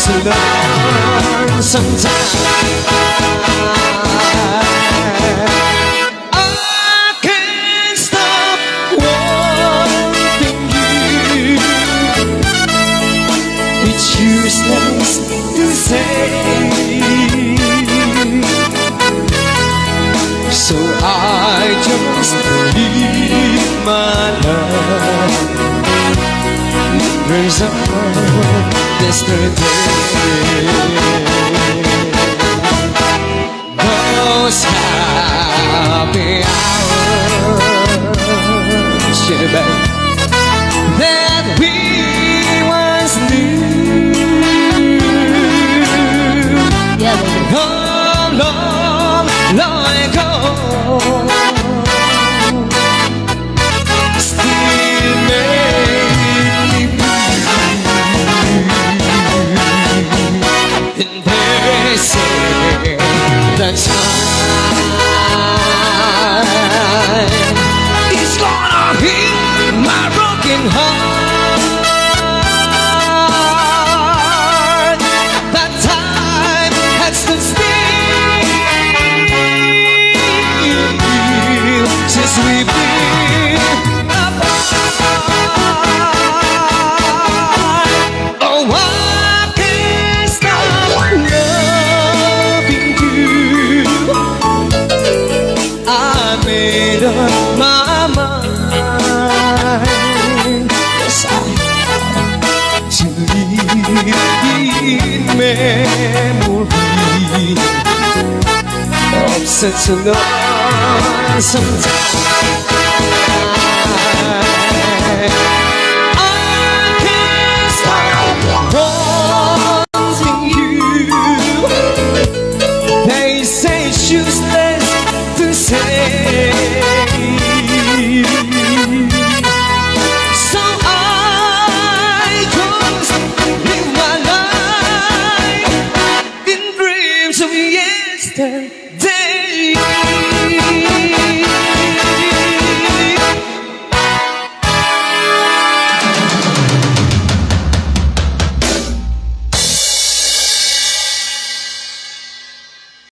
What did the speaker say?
to learn sometimes. I can't stop wanting you. It's useless to say, so I just leave my love. Memories of yesterday, those happy hours, yeah, babe, that we once knew. Yeah, baby. Long, long, long ago, still make me blue. And they say that time is gonna heal my broken heart. That time has to still since we've been apart. Oh, I can't stop loving you. I made up my mind, yes, to live in memory of such a long time.